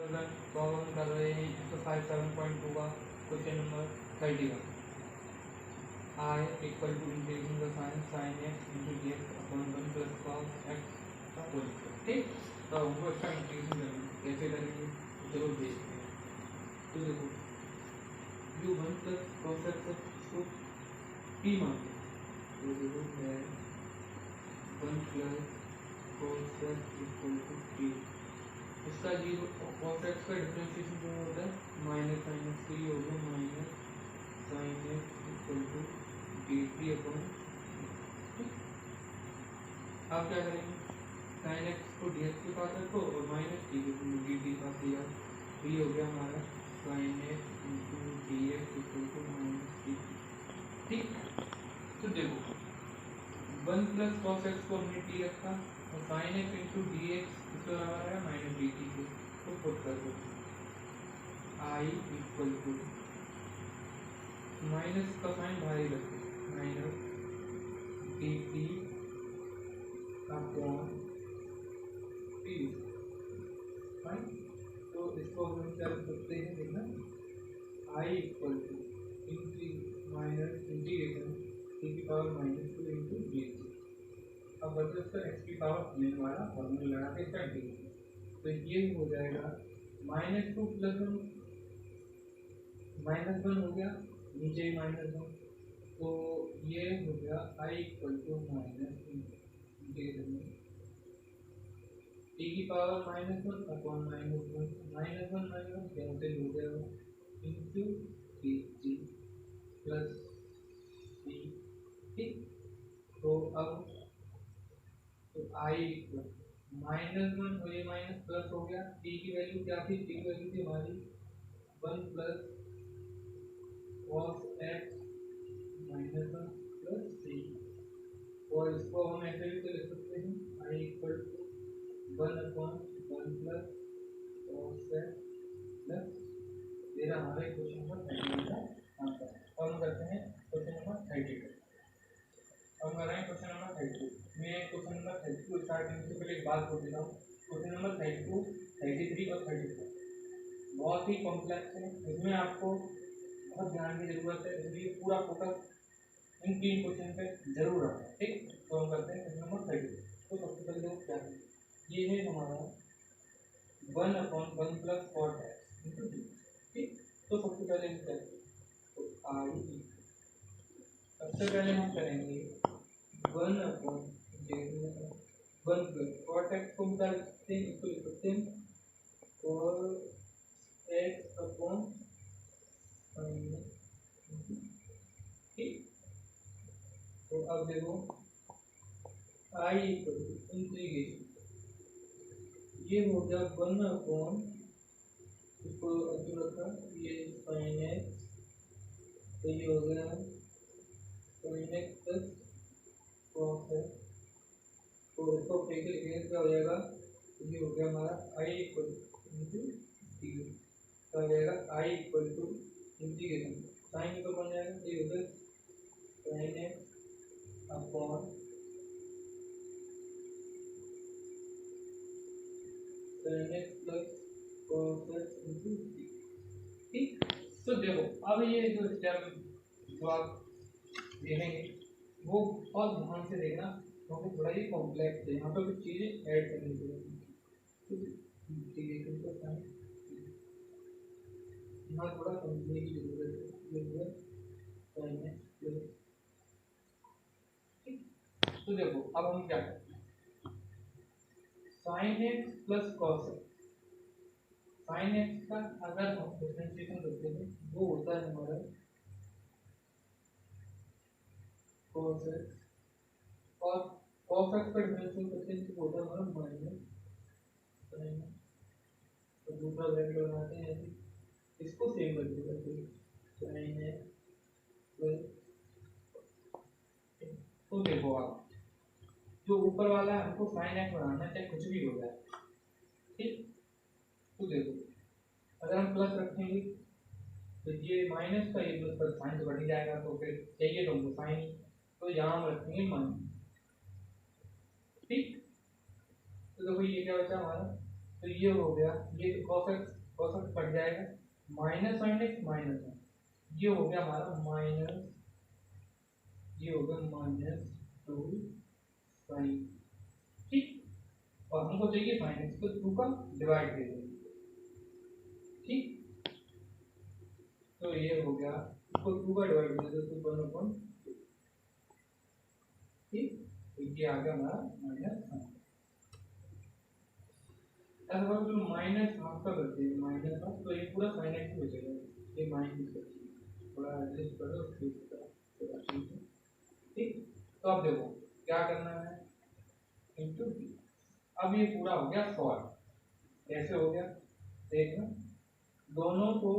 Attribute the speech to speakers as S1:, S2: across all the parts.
S1: Student तो अब हम कर रहे हैं एक्सरसाइज 7.2 का question number 31। I equal to increasing the sine sine x into d x upon 1 plus cos x का होल स्क्वायर। ठीक, तो हमको इसका इंक्रीजिंग करना कैसे करेंगे जरूर देखते हैं। तो देखो जो 1 प्लस कॉस एक्स इसको टी मानते हैं, तो देखो है 1 plus cos x equal to t. इसका जीरो कॉस एक्स का डिफरेंशिएशन जो होता है माइनस साइन एक्स टी हो गया, minus sine x equal to d t upon. आप क्या करेंगे, साइन एक्स को डी एक्स के पास रखो और माइनस टी को डी टी पास लिया, तो ये हो गया हमारा sine x into d x equal to minus t. ठीक, तो देखो 1 प्लस कॉस एक्स को हमने टी रखा और sign x into d x इसके बराबर है माइनस डी टी को, तो पुट कर दो आई इक्वल टू माइनस का साइन बाहर ही रखो, minus d t upon t. Fine, तो इसको हम क्या लिख सकते हैं, देखना I equal to minus integration t की power minus 2 into d t. अब बचा इसका एक्स की पावर n वाला फॉर्मूला लगा के इसका इंटीग्रेशन, तो ये हो जाएगा -2 प्लस 1 -1 हो गया, नीचे ही -1, तो ये हो गया i equal to minus integration t की पावर -1 अपॉन -1 कैंसिल हो गया into d t plus t. ठीक, तो अब तो आई -1 और ये माइनस प्लस हो गया, टी की वैल्यू क्या थी, टी की वैल्यू थी हमारी 1 plus cos x -1 plus c, और इसको हम ऐसे भी तो लिख सकते हैं I equal to 1 upon 1 plus cos x plus, ये हमारे क्वेश्चन नंबर 31 का आंसर है। और हम करते हैं क्वेश्चन नंबर 32। हम कर रहे हैं क्वेश्चन नंबर 32। मैं क्वेश्चन नंबर 32 स्टार्टिंग से पहले एक बात बोल देता हूँ, क्वेश्चन नंबर 32, 33 और 34 बहुत ही कॉम्प्लेक्स है, इसमें आपको बहुत ध्यान की जरूरत है, इसलिए पूरा फोकस इन 3 क्वेश्चन पे जरूर रखना है। ठीक, तो हम करते हैं क्वेश्चन नंबर 32। तो सबसे पहले देखो क्या है, ये है हमारा 1 upon 1 plus cot x into d. ठीक, तो सबसे पहले हम करेंगे तो आई, सबसे पहले हम करेंगे 1 अपॉन 1 प्लस कॉट एक्स को बता सकते हैं, इसको लिख सकते हैं कॉट एक्स अपॉन साइन। ठीक, तो अब देखो आई इक्वल टू इंटीग्रेशन, ये हो गया 1 अपॉन, इसको अच्छी रखा, ये साइन एक्स, तो ये हो गया sine x plus cos x, तो इसको फेंक के लिखेंगे क्या हो जाएगा, ये हो गया हमारा आई इक्वल टू टी, क्या हो जाएगा आई इक्वल टू इंटीग्रेशन साइन को बन जाएगा, ये हो गया sign x upon sine x plus cos x into T. ठीक, तो देखो अब ये जो स्टेप जो आप देखेंगे वो बहुत ध्यान से देखना, क्योंकि थोड़ा ही कॉम्प्लेक्स है, यहाँ पे कुछ चीज़ें ऐड करनी पड़ेगी। इंटीग्रेशन का साइन यहाँ थोड़ा समझने की जरूरत है, साइन एक्स प्लस। ठीक, तो देखो अब हम क्या करते हैं, sine x plus cos x, sign x का अगर हम डिफरेंशिएशन करते हैं वो होता है हमारा cos x, और cos x का डिफरेंशिएशन करते हैं तो होता है हमारा माइनस साइन, तो दूसरा ब्रैकेट बनाते हैं ऐसे, इसको सेम करके करते हैं साइन एक्स प्लस। तो देखो आप जो ऊपर वाला है हमको साइन एक्स बनाना है, चाहे कुछ भी हो जाए। ठीक, तो देखो अगर हम प्लस रखेंगे तो ये माइनस का ये प्लस पर साइन तो बढ़ जाएगा, तो फिर चाहिए तो हमको साइन, तो यहाँ हम रखेंगे माइनस। ठीक, तो देखो ये क्या बचा हमारा तो ये हो गया, ये cos x कट जाएगा, minus sine x minus one, ये हो गया हमारा माइनस, ये हो गया माइनस टू साइन, ठीक। और हमको चाहिए साइन एक्स, तो टू का डिवाइड दे देंगे, ठीक। तो ये हो गया, इसको टू का डिवाइड दे दो तो वन अपॉन, ठीक। तो ये आ गया हमारा माइनस वन। ऐसा बात जो माइनस हाफ का करते हैं, माइनस हाफ, तो ये पूरा साइन एक्स में बचेगा, ये माइनस का थोड़ा एडजस्ट कर दो ठीक। तो अब देखो क्या करना है, इनटू डी। अब ये पूरा हो गया सॉल्व, कैसे हो गया देखना, दोनों को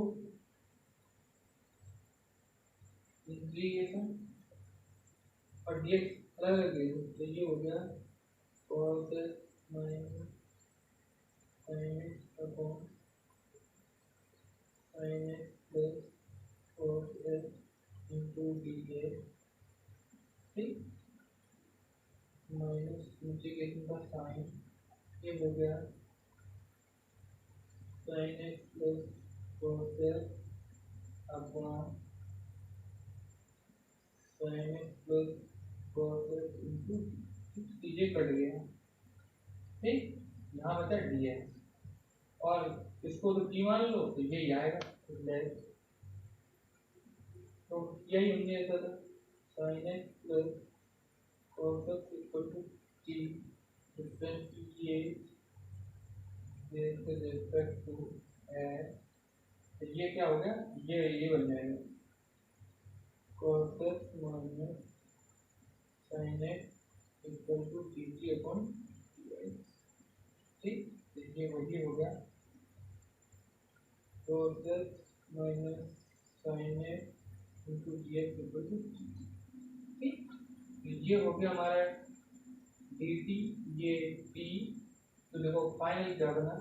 S1: इंटीग्रेशन और डीएक्स अलग अलग ले दो, तो ये हो गया cos minus sin x upon sin x plus cos x into dx, ठीक, माइनस इंटीग्रेशन का साइन, ये हो गया sin x plus cos x upon sin x plus cos x into, ये कट गया, ठीक। यहाँ बचा dx, और इसको तो t मान लो तो यही आएगा, तो यही हमने ऐसा था, sin x plus cos x equal to t, difference ये विद रिस्पेक्ट टू x, तो ये क्या हो गया, ये बन जाएगा cos x minus sin x equal to dt upon dx, ठीक। तो ये वही हो गया cos x minus sin x into dx equal to, ठीक। ये हो गया हमारा dt, ये t, तो देखो फाइनल क्या बना,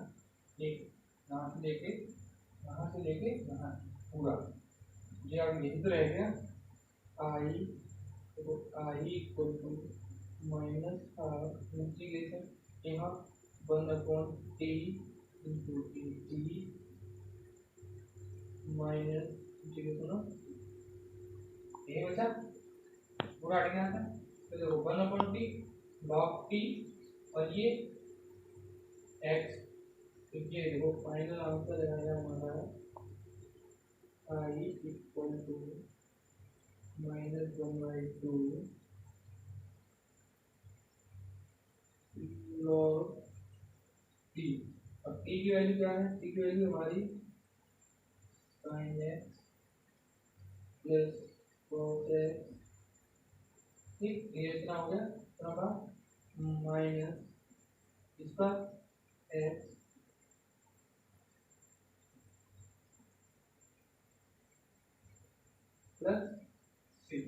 S1: एक यहाँ से लेके यहाँ पूरा, ये अब यही तो रह गया i, तो i equal to minus integration यहाँ one upon t into t minus integration of, ये बचा पूरा हट गया था, तो देखो one upon t log t, और ये x, तो ये देखो फाइनल आंसर आया हमारा i equal to minus one by two log t. अब टी की वैल्यू क्या है, टी की वैल्यू हमारी sin x plus cos x, ठीक। ये इतना हो गया, इतना का माइनस इसका x प्लस सी,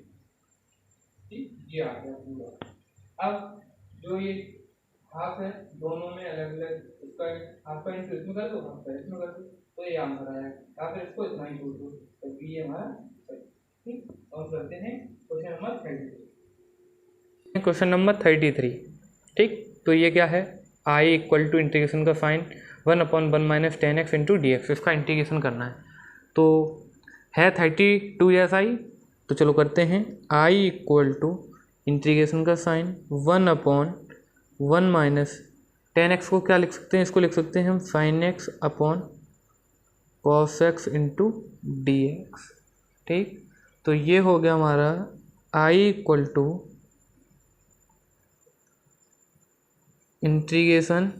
S1: ठीक। ये आ गया पूरा। अब जो ये हाफ है, दोनों में अलग अलग, इसका हाफ का इंटू इसमें कर दो, हाफ का इसमें कर दो, तो ये आंसर आया, या फिर इसको इतना ही बोल दो, तो बी हमारा सही, ठीक। और करते हैं क्वेश्चन नंबर 33।
S2: क्वेश्चन नंबर 33, ठीक। तो ये क्या है, i इक्वल टू इंटीग्रेशन का sine 1/1 minus 10x into d x, इसका इंटीग्रेशन करना है। तो है 32 एस आई, तो चलो करते हैं। i इक्वल टू इंटीग्रेशन का साइन 1/1 माइनस 10x को क्या लिख सकते हैं, इसको लिख सकते हैं हम sin x upon cos x into d x, ठीक। तो ये हो गया हमारा i equal to integration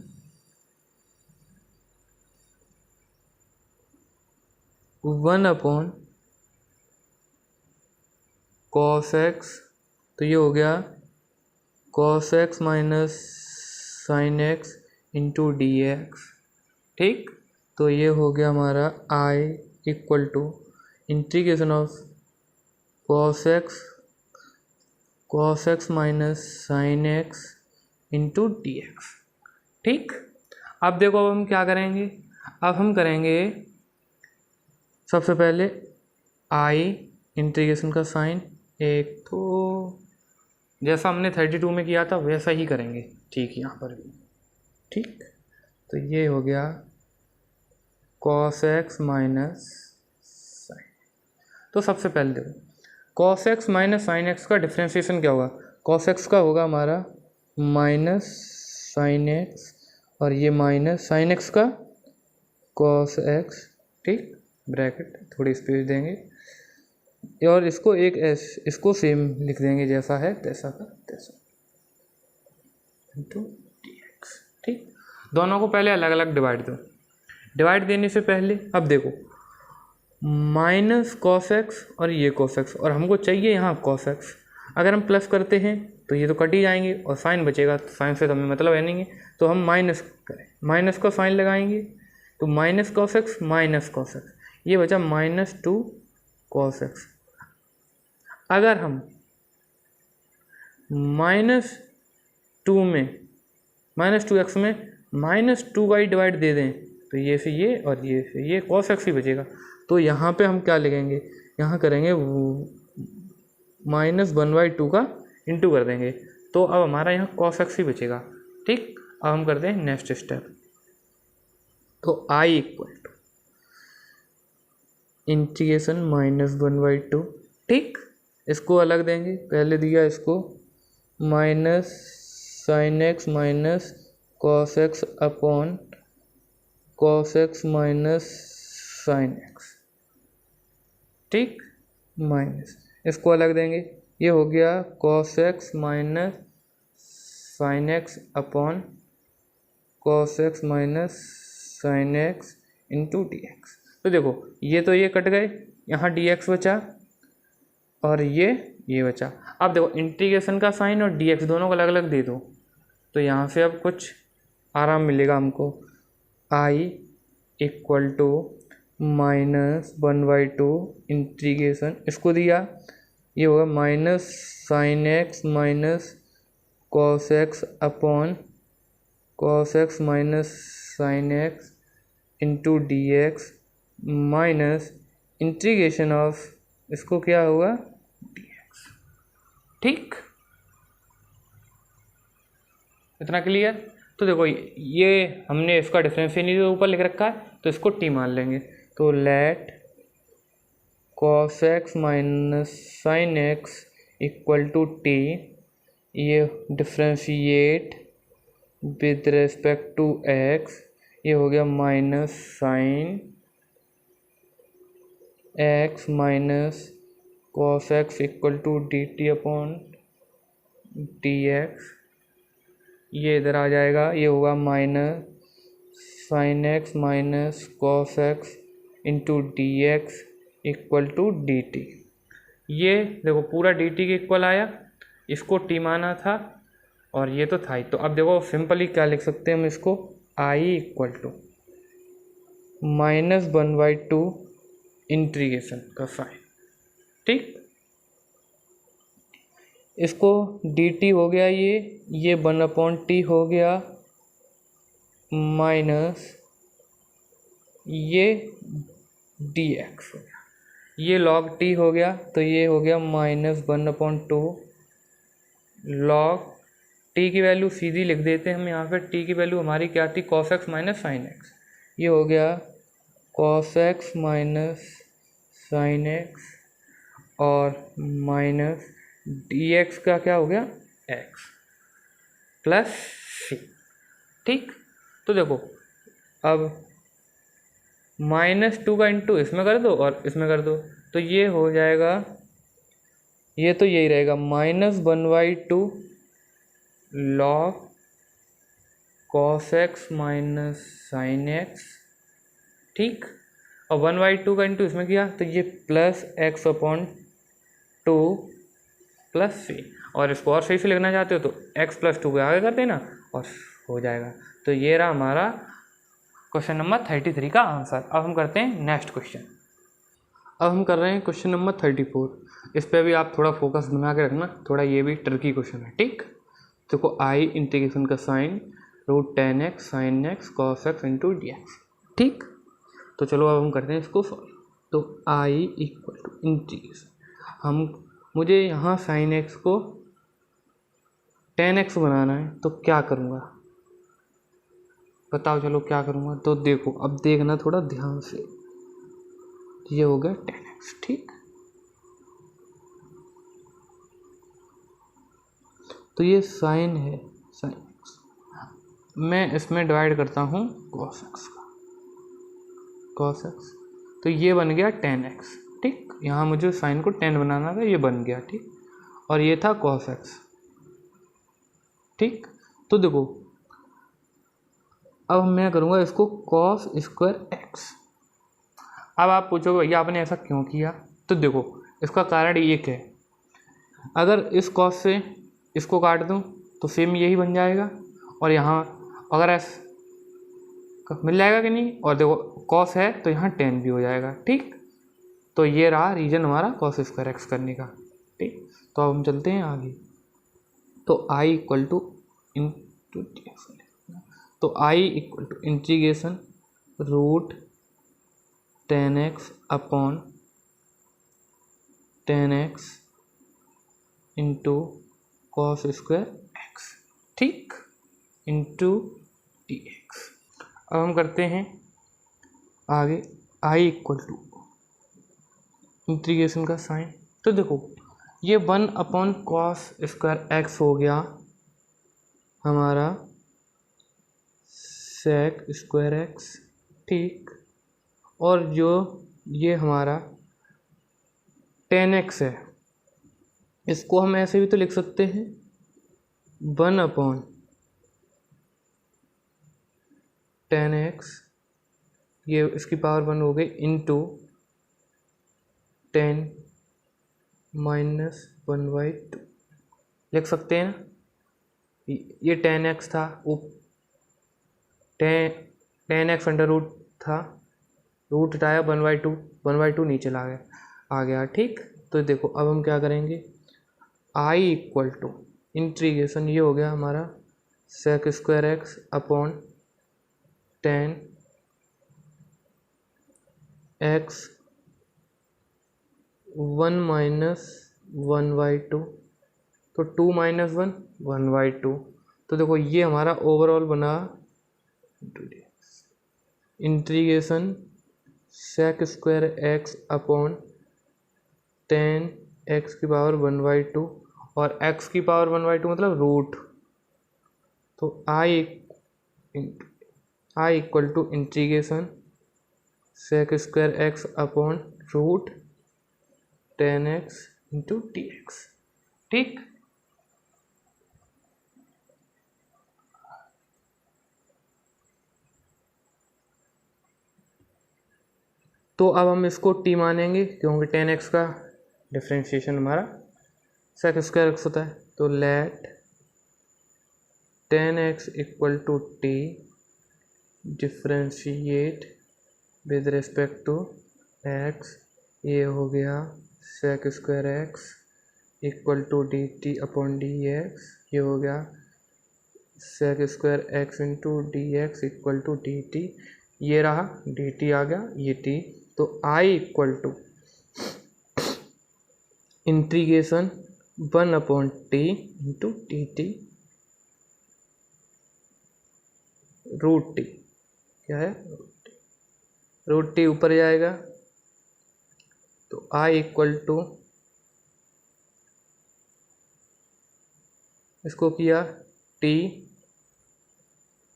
S2: 1/cos x, तो ये हो गया cos x minus sin x into d x, ठीक। तो ये हो गया हमारा i equal to integration of cos x minus sin x into d x, ठीक। अब देखो, अब हम क्या करेंगे, अब हम करेंगे सबसे पहले i इंटीग्रेशन का साइन, एक तो जैसा हमने 32 में किया था वैसा ही करेंगे, ठीक। यहाँ पर भी ठीक, तो ये हो गया cos x माइनस साइन। तो सबसे पहले देखो cos x minus sine x का डिफ्रेंशिएशन क्या होगा, cos x का होगा हमारा माइनस साइन x और ये माइनस साइन x का cos x, ठीक, ब्रैकेट थोड़ी स्पेस देंगे और इसको एक इसको सेम लिख देंगे जैसा है तैसा का तैसा इंटू dx, ठीक। दोनों को पहले अलग अलग डिवाइड दो। डिवाइड देने से पहले अब देखो माइनस कॉस एक्स और ये कॉस एक्स और हमको चाहिए यहाँ कॉस एक्स। अगर हम प्लस करते हैं तो ये तो कट ही जाएंगे और साइन बचेगा, तो साइन से तो हमें मतलब है नहीं है, तो हम माइनस करें, माइनस का साइन लगाएंगे तो minus cos x minus cos x, ये बचा माइनस 2 कॉस एक्स। अगर हम माइनस 2x में माइनस 2y डिवाइड दे दें तो ये से ये और ये से ये कॉस एक्स ही बचेगा। तो यहाँ पे हम क्या लिखेंगे, यहाँ करेंगे माइनस 1/2 का इंटू कर देंगे, तो अब हमारा यहाँ कॉस एक्स ही बचेगा, ठीक। अब हम करते हैं नेक्स्ट स्टेप। तो I equal to integration minus 1/2, ठीक। इसको अलग देंगे, पहले दिया इसको minus sine x minus cos x upon cos x minus sine x, ठीक, माइनस इसको अलग देंगे, ये हो गया cos x minus sine x upon cos x minus sine x into d x. तो देखो ये तो ये कट गए, यहाँ डी एक्स बचा और ये बचा। अब देखो इंटीग्रेशन का साइन और डी एक्स दोनों को अलग अलग दे दो, तो यहाँ से अब कुछ आराम मिलेगा हमको। I equal to minus 1/2 integration, इसको दिया ये होगा minus sine x minus cos x upon cos x minus sine x into d x minus integration of इसको क्या होगा डी एक्स, ठीक। इतना क्लियर। तो देखो ये हमने इसका डिफरेंशियल ऊपर लिख रखा है तो इसको टी मान लेंगे, तो let cos x minus sine x equal to t, ये differentiate with respect to x, ये हो गया minus sine x minus cos x equal to d t upon d x, ये इधर आ जाएगा, ये होगा minus sine x minus cos x into d x equal to d t. ये देखो पूरा डी टी के इक्वल आया, इसको टी माना था और ये तो था ही। तो अब देखो सिंपली क्या लिख सकते हैं हम इसको, आई इक्वल टू माइनस 1/2 इंटीग्रेशन का साइन, ठीक। इसको डी टी हो गया, ये 1/t हो गया माइनस ये डी एक्स हो गया, ये log t हो गया, तो ये हो गया माइनस 1/2 log t की वैल्यू सीधी लिख देते हैं हम यहाँ पे। t की वैल्यू हमारी क्या थी, cos x minus sine x, ये हो गया cos x minus sine x और माइनस dx का क्या हो गया x प्लस c, ठीक। तो देखो अब -2 का इंटू इसमें कर दो और इसमें कर दो, तो ये हो जाएगा, ये तो यही रहेगा minus 1/2 log cos x minus sine x, ठीक। और 1/2 का इंटू इसमें किया तो ये plus x upon 2 plus c, और इसको और सही से लिखना चाहते हो तो x प्लस 2 के आगे कर देना और हो जाएगा। तो ये रहा हमारा क्वेश्चन नंबर 33 का आंसर। अब हम करते हैं नेक्स्ट क्वेश्चन। अब हम कर रहे हैं क्वेश्चन नंबर 34। इस पर भी आप थोड़ा फोकस बना के रखना, थोड़ा ये भी ट्रिकी क्वेश्चन है, ठीक। देखो आई इंटीग्रेशन का sine √10x sine x cos x into d x, ठीक। तो चलो अब हम करते हैं इसको सॉल्व। तो आई इक्वल टू इंटीग्रेशन, मुझे यहाँ साइन एक्स को 10x बनाना है, तो क्या करूँगा, बताओ चलो क्या करूँगा। तो देखो अब देखना थोड़ा ध्यान से, ये हो गया 10x, ठीक। तो ये साइन है, साइन एक्स, मैं इसमें डिवाइड करता हूँ कॉस एक्स का, कॉस एक्स, तो ये बन गया 10x, ठीक। यहाँ मुझे साइन को 10 बनाना था, ये बन गया, ठीक। और ये था कॉस एक्स, ठीक। तो देखो अब मैं करूँगा इसको कॉस स्क्वायर एक्स। अब आप पूछोगे भैया आपने ऐसा क्यों किया, तो देखो इसका कारण एक है, अगर इस कॉस से इसको काट दूं तो सेम यही बन जाएगा, और यहाँ अगर ऐसा मिल जाएगा कि नहीं, और देखो कॉस है तो यहाँ 10 भी हो जाएगा, ठीक। तो ये रहा रीजन हमारा कॉस स्क्वायर एक्स करने का, ठीक। तो अब हम चलते हैं आगे। तो i इक्वल टू तो i equal to integration root 10x upon 10x into cos square x, ठीक, इंटू dx। अब हम करते हैं आगे i इक्वल टू इंटीग्रेशन का साइन। तो देखो ये 1 अपॉन कॉस स्क्वायर एक्स हो गया हमारा सेक स्क्वायर एक्स, ठीक। और जो ये हमारा 10x है, इसको हम ऐसे भी तो लिख सकते हैं 1 अपॉन 10x, ये इसकी पावर 1 हो गई, इंटू 10 माइनस 1/2 लिख सकते हैं ना। ये 10x था, वो 10x अंडर रूट था, रूट हटाया 1/2 नीचे आ गया, ठीक। तो देखो अब हम क्या करेंगे, i इक्वल टू इंटीग्रेशन, ये हो गया हमारा sec square x upon 10 x 1 minus 1/2, तो 2 माइनस 1 1/2। तो देखो ये हमारा ओवरऑल बना integration sec square x upon 10 x की पावर 1/2, और x की पावर 1/2 मतलब रूट। तो i equal to integration sec square x upon root 10x into dx, ठीक। तो अब हम इसको t मानेंगे क्योंकि 10x का डिफ्रेंशिएशन हमारा सेक स्क्वायर एक्स होता है। तो let 10x equal to t differentiate with respect to x, ये हो गया sec square x equal to d t upon d x, ये हो गया sec square x into d x equal to d t, ये रहा डी टी आ गया, ये टी। तो i equal to integration 1 upon t into d t root t, क्या है रूट टी ऊपर जाएगा। तो i इक्वल टू इसको किया t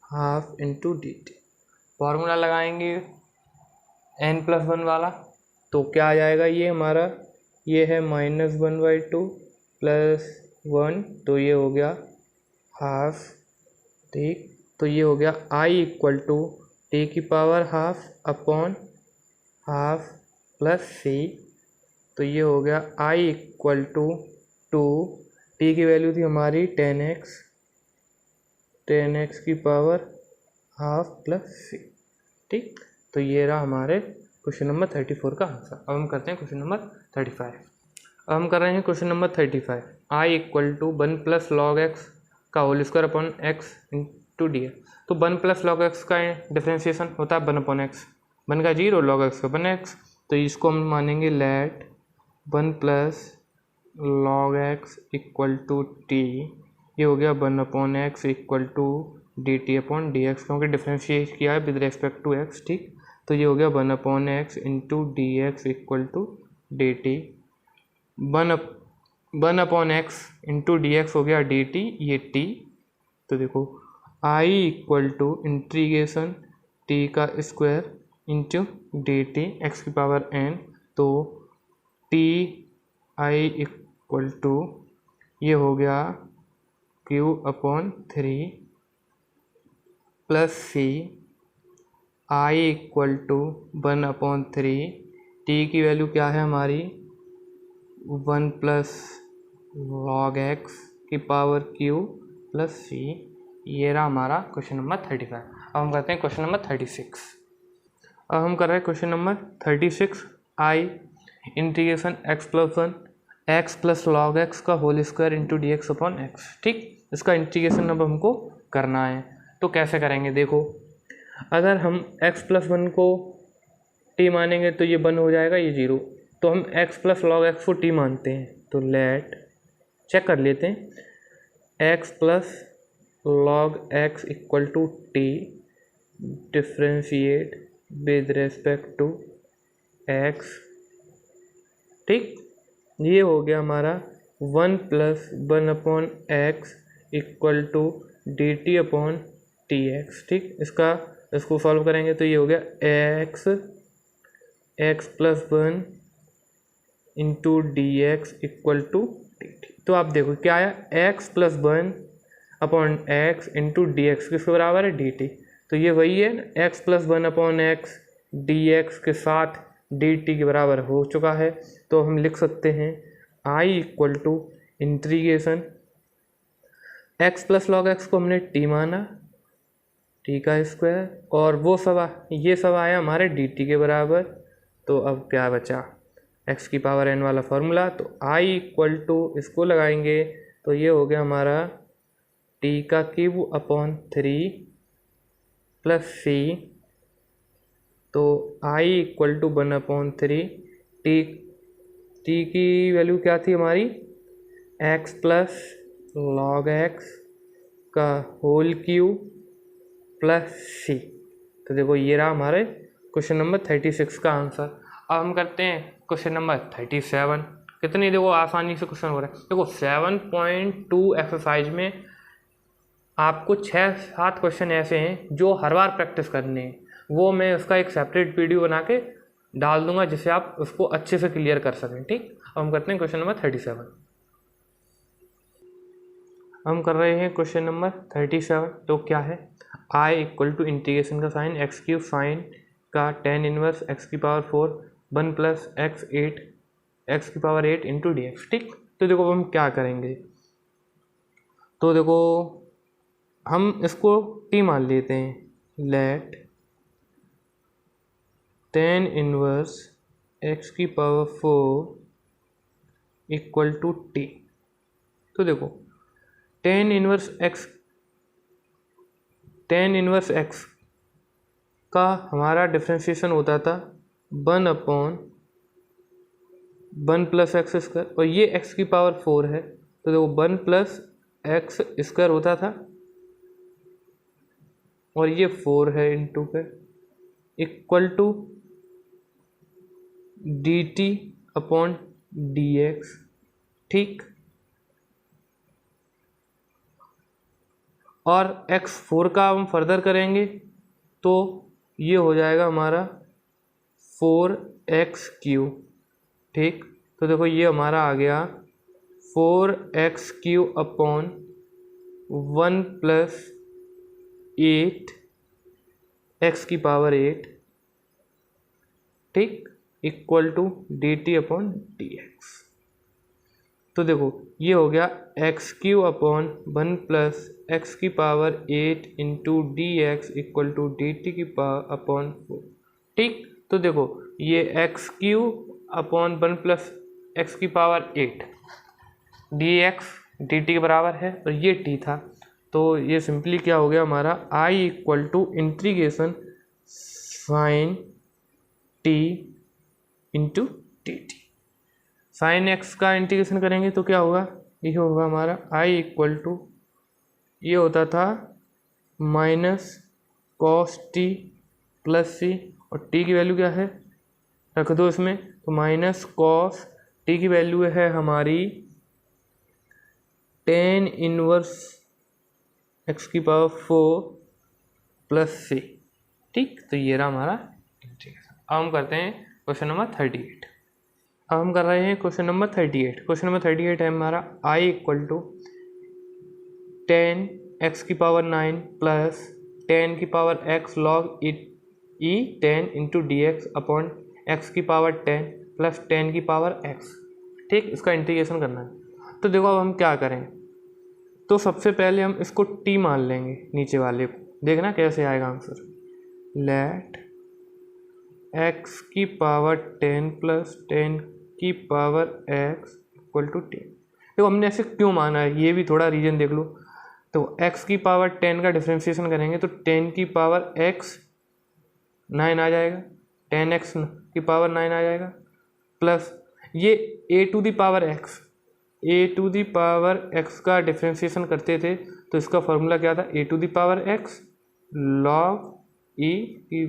S2: half into d T, formula लगाएंगे n+1 वाला, तो क्या आ जाएगा, ये हमारा ये है -1/2 प्लस 1, तो ये हो गया हाफ, ठीक। तो ये हो गया i इक्वल टू टी की power half upon half plus c, तो ये हो गया i इक्वल टू 2, टी की वैल्यू थी हमारी 10x की पावर हाफ प्लस c, ठीक। तो ये रहा हमारे क्वेश्चन नंबर 34 का आंसर। अब हम करते हैं क्वेश्चन नंबर 35। अब हम कर रहे हैं question number 35, i equal to 1 plus log x का whole square upon x into d x. तो 1 प्लस लॉग एक्स का डिफ्रेंशिएशन होता है 1 अपॉन एक्स, 1 का 0, लॉग एक्स का 1x, तो इसको हम मानेंगे let 1 plus log x equal to t, ये हो गया 1 upon x equal to d t upon d x, क्योंकि डिफ्रेंशिएट किया है विद रेस्पेक्ट टू एक्स, ठीक। तो ये हो गया 1/x into d x equal to d t, 1/x into d x हो गया डी टी, ये टी। तो देखो आई इक्वल टू इंटीग्रेशन टी का square into d t x की पावर n, तो टी आई इक्वल टू ये हो गया q upon 3 plus c i equal to 1/3, t की वैल्यू क्या है हमारी 1 प्लस लॉग एक्स की पावर क्यू प्लस सी। ये रहा हमारा क्वेश्चन नंबर 35। अब हम करते हैं क्वेश्चन नंबर 36। अब हम कर रहे हैं question number 36, I integration x plus log x का whole square into d x upon x, ठीक। इसका इंटीग्रेशन अब हमको करना है, तो कैसे करेंगे देखो, अगर हम x प्लस 1 को t मानेंगे तो ये 1 हो जाएगा, ये 0, तो हम x प्लस लॉग एक्स को t मानते हैं, तो लेट चेक कर लेते हैं, x plus log x equal to t differentiate with respect to x, ठीक। ये हो गया हमारा 1 plus 1/x equal to d t upon t x, ठीक। इसको सॉल्व करेंगे तो ये हो गया x plus 1 into d x equal to d t. तो आप देखो क्या आया, x plus 1 upon x into d x किसके बराबर है, डी टी। तो ये वही है, x plus 1 upon x D x के साथ डी टी के बराबर हो चुका है। तो हम लिख सकते हैं i equal to integration x plus log x को हमने t माना, t का स्क्वायर, और वो सब ये सब आया हमारे dt के बराबर। तो अब क्या बचा, x की पावर n वाला फॉर्मूला, तो i इक्वल टू इसको लगाएंगे तो ये हो गया हमारा t का क्यूब अपॉन 3 प्लस c, तो i इक्वल टू 1/3, t की वैल्यू क्या थी हमारी, x प्लस लॉग एक्स का होल क्यूब प्लस सी। तो देखो ये रहा हमारे क्वेश्चन नंबर 36 का आंसर। अब हम करते हैं क्वेश्चन नंबर 37। कितनी देखो आसानी से क्वेश्चन हो रहा है, देखो 7.2 एक्सरसाइज में आपको 6-7 क्वेश्चन ऐसे हैं जो हर बार प्रैक्टिस करने हैं, वो मैं उसका एक सेपरेट वीडियो बना के डाल दूंगा जिससे आप उसको अच्छे से क्लियर कर सकें, ठीक। अब हम करते हैं क्वेश्चन नंबर 37। हम कर रहे हैं क्वेश्चन नंबर 37। तो क्या है, i इक्वल टू इंटीग्रेशन का साइन एक्स क्यूब साइन का tan इनवर्स एक्स की पावर 4 1 प्लस एक्स की पावर 8 इंटू डी एक्स, ठीक। तो देखो हम क्या करेंगे, तो देखो हम इसको t मान लेते हैं, लेट tan इनवर्स एक्स की पावर 4 इक्वल टू t। तो देखो tan इनवर्स एक्स का हमारा डिफ्रेंशिएशन होता था 1/1 प्लस एक्स स्क्वायर, और ये x की पावर 4 है, तो देखो 1 प्लस एक्स स्क्वायर होता था, और ये 4 है इंटू पे equal to d t upon d x, ठीक। और x4 का हम फर्दर करेंगे तो ये हो जाएगा हमारा 4x3, ठीक। तो देखो ये हमारा आ गया 4x3 अपॉन 1 प्लस 8 एक्स की पावर 8, ठीक, equal to d t upon d x. तो देखो ये हो गया x3 अपॉन 1 प्लस एक्स की power 8 into d x equal to d t की पावर अपॉन 4, ठीक। तो देखो ये x3 अपॉन 1 प्लस एक्स की power 8 d x d t के बराबर है, और ये t था, तो ये सिंपली क्या हो गया हमारा i equal to integration sine t into d t. Sine x का इंटीग्रेशन करेंगे तो क्या होगा, ये होगा हमारा i इक्वल टू, ये होता था minus cos T plus c, और टी की वैल्यू क्या है रख दो इसमें, तो माइनस कॉस टी की वैल्यू है हमारी टेन इनवर्स एक्स की पावर 4 प्लस सी। ठीक, तो ये रहा हमारा इंटीग्रेशन। अब हम करते हैं क्वेश्चन नंबर 38। अब हम कर रहे हैं क्वेश्चन नंबर 38। क्वेश्चन नंबर 38 है हमारा आई इक्वल टू 10 एक्स की पावर 9 प्लस 10 की पावर एक्स लॉग ई 10 into d x upon x की पावर 10 प्लस 10 की पावर एक्स। ठीक, इसका इंटीग्रेशन करना है। तो देखो अब हम क्या करें, तो सबसे पहले हम इसको टी मान लेंगे नीचे वाले को, देखना कैसे आएगा आंसर। लेट एक्स की पावर 10 प्लस 10 की पावर एक्स इक्वल टू 10। देखो हमने ऐसे क्यों माना है, ये भी थोड़ा रीजन देख लो। तो x की पावर 10 का डिफ्रेंशिएशन करेंगे तो 10 की पावर x 9 आ जाएगा, 10x की पावर 9 आ जाएगा, प्लस ये a to the power x का डिफ्रेंशिएशन करते थे तो इसका फॉर्मूला क्या था, a to the power x log e की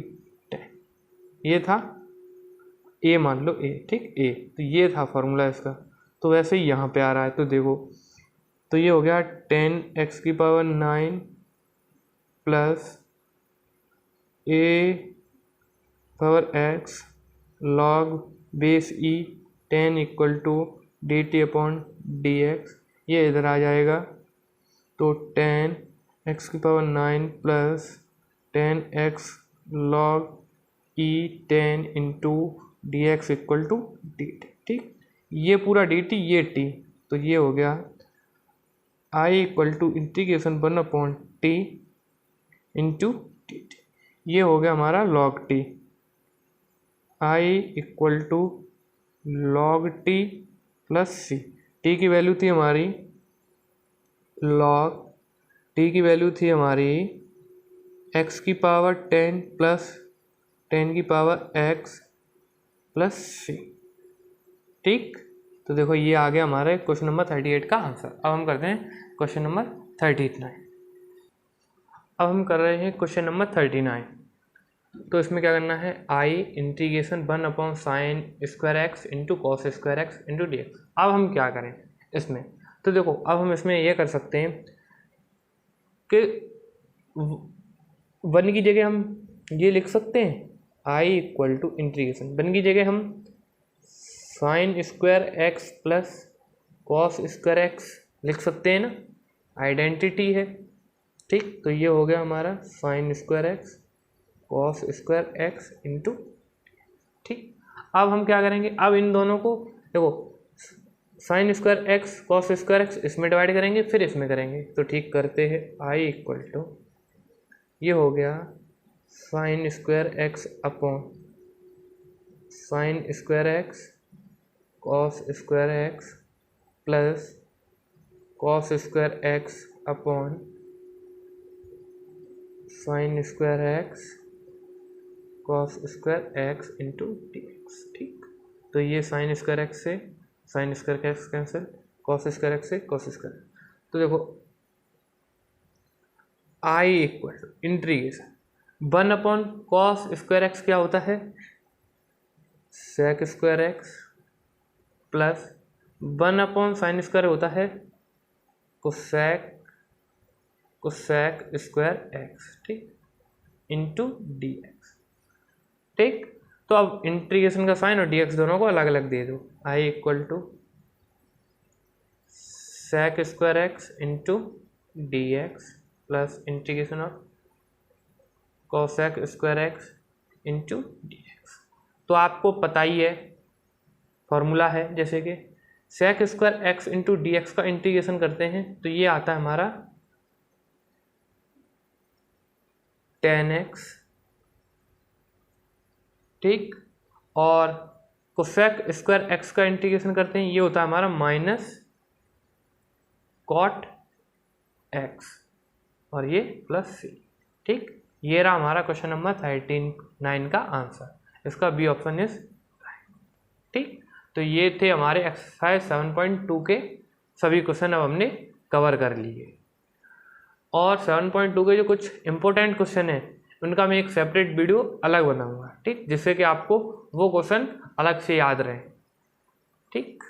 S2: 10, ये था a, मान लो a, ठीक a, तो ये था फॉर्मूला इसका। तो वैसे ही यहाँ पे आ रहा है, तो देखो तो ये हो गया 10x की पावर 9 प्लस a power x log base e 10 equal to d t upon d x, ये इधर आ जाएगा। तो 10x की पावर 9 प्लस 10x log e 10 into d x equal to d t. ठीक, ये पूरा डी टी, ये टी, तो ये हो गया I equal to integration 1 upon t into t t, ये हो गया हमारा log t. I equal to log t plus c, t की वैल्यू थी हमारी लॉग टी की वैल्यू थी हमारी एक्स की पावर 10 प्लस 10 की पावर एक्स प्लस सी। ठीक, तो देखो ये आ गया हमारे क्वेश्चन नंबर 38 का आंसर। अब हम करते हैं क्वेश्चन नंबर 39। अब हम कर रहे हैं क्वेश्चन नंबर 39। तो इसमें क्या करना है, I integration 1 upon sine square x into cos square x into d x. अब हम क्या करें इसमें, तो देखो अब हम इसमें ये कर सकते हैं कि 1 की जगह हम ये लिख सकते हैं आई इक्वल टू इंटीग्रेशन 1 की जगह हम sign square x plus cos square x लिख सकते हैं ना, आइडेंटिटी है। ठीक, तो ये हो गया हमारा sign square x cos square x into. ठीक, अब हम क्या करेंगे, अब इन दोनों को देखो sign square x cos square x इसमें डिवाइड करेंगे फिर इसमें करेंगे। तो ठीक करते हैं, आई इक्वल टू ये हो गया sine square x upon sine square x cos square x plus cos square x upon sine square x cos square x into d x. ठीक, तो ये साइन स्क्वायर एक्स से sine square x cancel, cos square x से cos square. तो देखो आई equal to integration 1 upon cos square x क्या होता है, sec square x plus 1 upon sine square होता है कोसेक स्क्वायर एक्स, ठीक, इंटू डी एक्स। ठीक, तो अब इंटीग्रेशन का साइन और डी एक्स दोनों को अलग अलग दे दो। I equal to sec square x into d x plus integration of cosec square x into d x. तो आपको पता ही है फॉर्मूला है, जैसे कि sec square x into d x का इंटीग्रेशन करते हैं तो ये आता है हमारा 10x। ठीक, और कोसेक स्क्वायर एक्स का इंटीग्रेशन करते हैं ये होता है हमारा माइनस कॉट एक्स और ये प्लस सी। ठीक, ये रहा हमारा क्वेश्चन नंबर 39 का आंसर। इसका बी ऑप्शन इज राइट। ठीक, तो ये थे हमारे एक्सरसाइज 7.2 के सभी क्वेश्चन अब हमने कवर कर लिए। और 7.2 के जो कुछ इंपॉर्टेंट क्वेश्चन है उनका मैं एक सेपरेट वीडियो अलग बनाऊंगा, ठीक, जिससे कि आपको वो क्वेश्चन अलग से याद रहे। ठीक,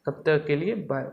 S2: तब तक के लिए बाय।